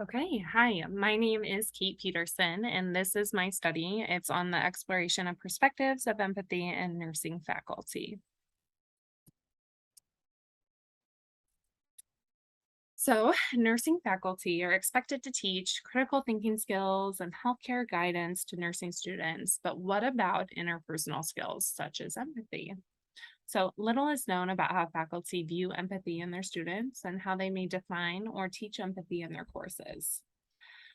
Okay, hi, my name is Kate Peterson, and this is my study. It's on the exploration of perspectives of empathy in nursing faculty. So, nursing faculty are expected to teach critical thinking skills and healthcare guidance to nursing students. But what about interpersonal skills such as empathy? So, little is known about how faculty view empathy in their students and how they may define or teach empathy in their courses.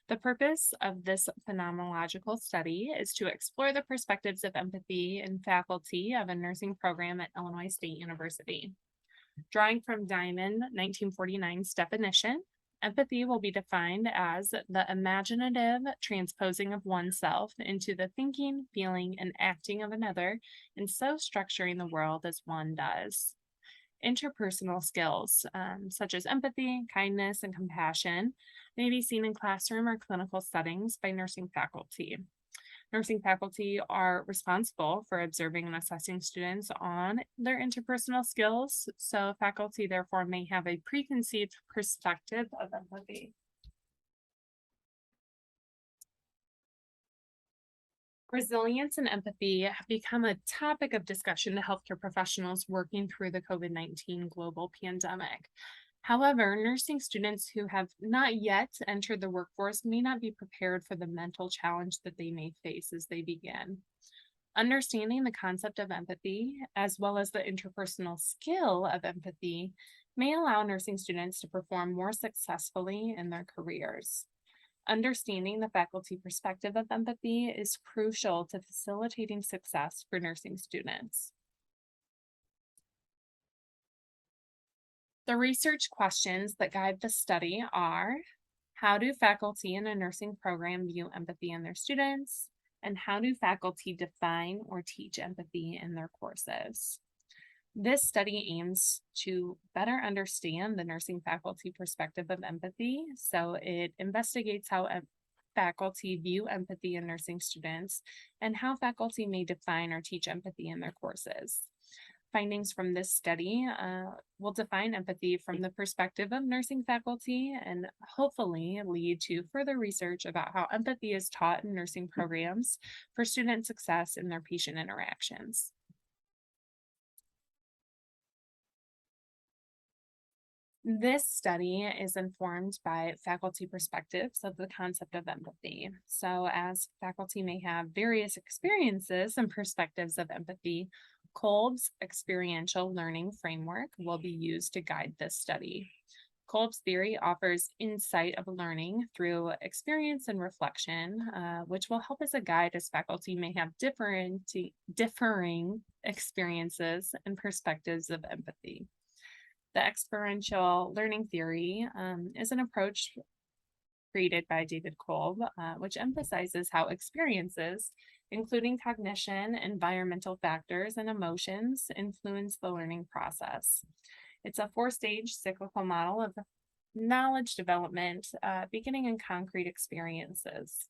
The purpose of this phenomenological study is to explore the perspectives of empathy in faculty of a nursing program at Illinois State University. Drawing from Diamond 1949's definition, empathy will be defined as the imaginative transposing of oneself into the thinking, feeling, and acting of another, and so structuring the world as one does. Interpersonal skills, such as empathy, kindness, and compassion, may be seen in classroom or clinical settings by nursing faculty. Nursing faculty are responsible for observing and assessing students on their interpersonal skills, so faculty therefore may have a preconceived perspective of empathy. Resilience and empathy have become a topic of discussion to healthcare professionals working through the COVID-19 global pandemic. However, nursing students who have not yet entered the workforce may not be prepared for the mental challenge that they may face as they begin. Understanding the concept of empathy, as well as the interpersonal skill of empathy, may allow nursing students to perform more successfully in their careers. Understanding the faculty perspective of empathy is crucial to facilitating success for nursing students. The research questions that guide the study are: how do faculty in a nursing program view empathy in their students? And how do faculty define or teach empathy in their courses? This study aims to better understand the nursing faculty perspective of empathy. So it investigates how faculty view empathy in nursing students and how faculty may define or teach empathy in their courses. Findings from this study will define empathy from the perspective of nursing faculty and hopefully lead to further research about how empathy is taught in nursing programs for student success in their patient interactions. This study is informed by faculty perspectives of the concept of empathy. So, as faculty may have various experiences and perspectives of empathy, Kolb's experiential learning framework will be used to guide this study. Kolb's theory offers insight of learning through experience and reflection, which will help as a guide as faculty may have differing experiences and perspectives of empathy. The experiential learning theory is an approach created by David Kolb, which emphasizes how experiences, including cognition, environmental factors, and emotions, influence the learning process. It's a four-stage cyclical model of knowledge development, beginning in concrete experiences.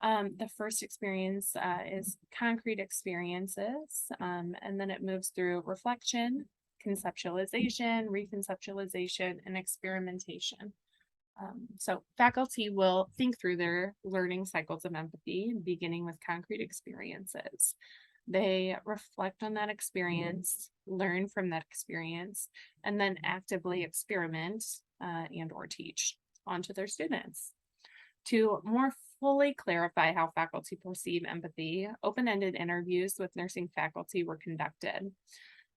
The first experience is concrete experiences, and then it moves through reflection, conceptualization, reconceptualization, and experimentation. So faculty will think through their learning cycles of empathy, beginning with concrete experiences. They reflect on that experience, learn from that experience, and then actively experiment and or teach onto their students. To more fully clarify how faculty perceive empathy, open-ended interviews with nursing faculty were conducted.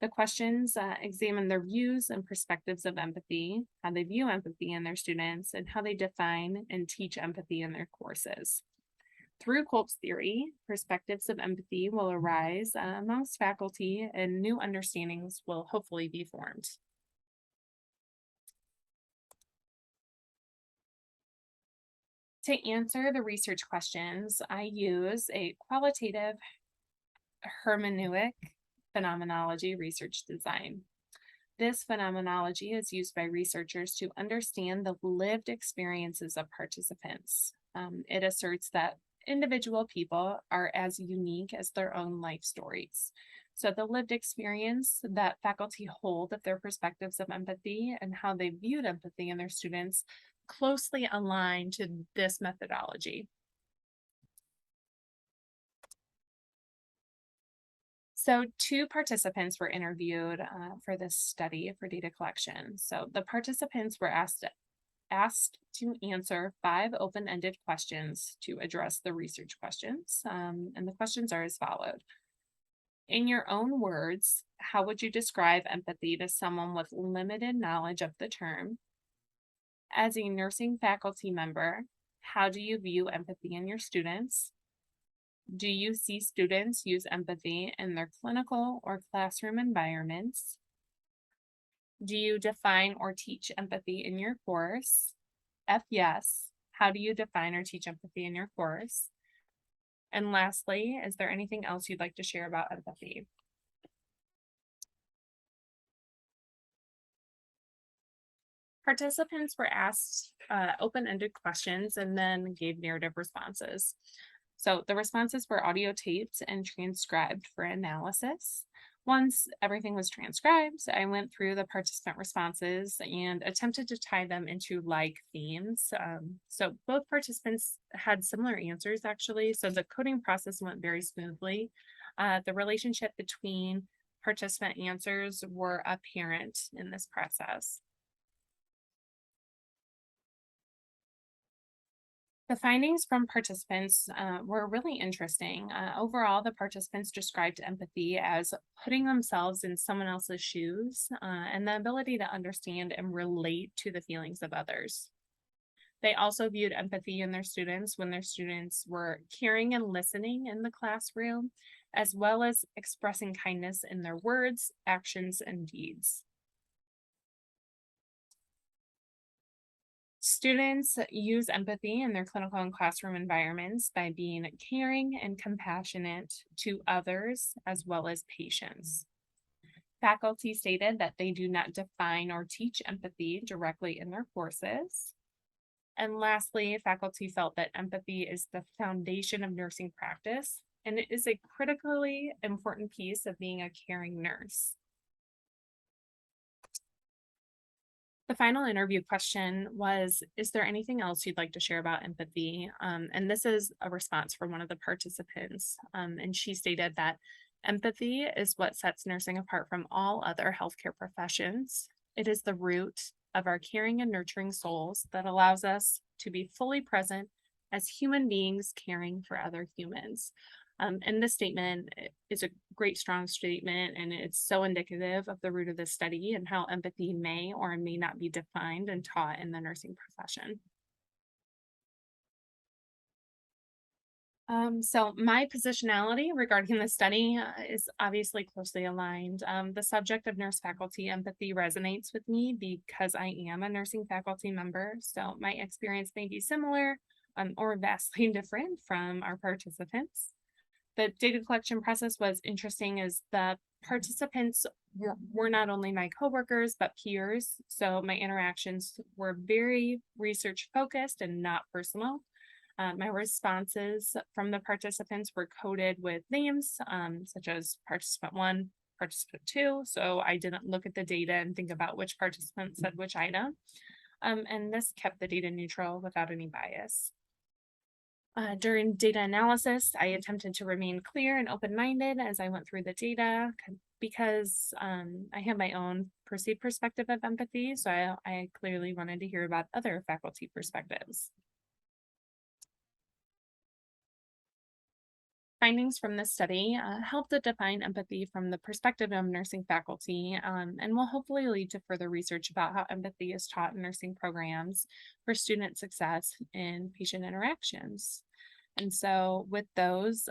The questions examine their views and perspectives of empathy, how they view empathy in their students, and how they define and teach empathy in their courses. Through Kolb's theory, perspectives of empathy will arise amongst faculty and new understandings will hopefully be formed. To answer the research questions, I use a qualitative hermeneutic phenomenology research design. This phenomenology is used by researchers to understand the lived experiences of participants. It asserts that individual people are as unique as their own life stories. So, the lived experience that faculty hold of their perspectives of empathy and how they viewed empathy in their students closely aligned to this methodology. So 2 participants were interviewed for this study for data collection. So the participants were asked to answer 5 open-ended questions to address the research questions. And the questions are as followed. In your own words, how would you describe empathy to someone with limited knowledge of the term? As a nursing faculty member, how do you view empathy in your students? Do you see students use empathy in their clinical or classroom environments? Do you define or teach empathy in your course? If yes, how do you define or teach empathy in your course? And lastly, is there anything else you'd like to share about empathy? Participants were asked open-ended questions and then gave narrative responses. So the responses were audio taped and transcribed for analysis. Once everything was transcribed, I went through the participant responses and attempted to tie them into like themes. So both participants had similar answers actually. So the coding process went very smoothly. The relationship between participant answers were apparent in this process. The findings from participants were really interesting. Overall, the participants described empathy as putting themselves in someone else's shoes and the ability to understand and relate to the feelings of others. They also viewed empathy in their students when their students were caring and listening in the classroom, as well as expressing kindness in their words, actions, and deeds. Students use empathy in their clinical and classroom environments by being caring and compassionate to others as well as patients. Faculty stated that they do not define or teach empathy directly in their courses. And lastly, faculty felt that empathy is the foundation of nursing practice, and it is a critically important piece of being a caring nurse. The final interview question was, is there anything else you'd like to share about empathy? And this is a response from one of the participants. And she stated that empathy is what sets nursing apart from all other healthcare professions. It is the root of our caring and nurturing souls that allows us to be fully present as human beings caring for other humans. And this statement is a great, strong statement, and it's so indicative of the root of the study and how empathy may or may not be defined and taught in the nursing profession. So my positionality regarding the study is obviously closely aligned. The subject of nurse faculty empathy resonates with me because I am a nursing faculty member. So my experience may be similar or vastly different from our participants. The data collection process was interesting as the participants were not only my coworkers, but peers. So my interactions were very research focused and not personal. My responses from the participants were coded with names such as participant 1, participant 2. So I didn't look at the data and think about which participant said which item. And this kept the data neutral without any bias. During data analysis, I attempted to remain clear and open-minded as I went through the data because I have my own perceived perspective of empathy. So I clearly wanted to hear about other faculty perspectives. Findings from this study help to define empathy from the perspective of nursing faculty and will hopefully lead to further research about how empathy is taught in nursing programs for student success in patient interactions. And so with those,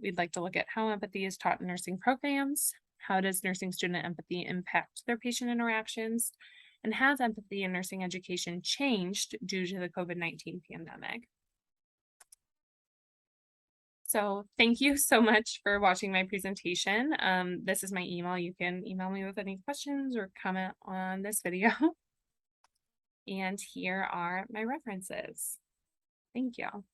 we'd like to look at how empathy is taught in nursing programs, how does nursing student empathy impact their patient interactions, and has empathy in nursing education changed due to the COVID-19 pandemic? So thank you so much for watching my presentation. This is my email. You can email me with any questions or comment on this video. And here are my references. Thank you.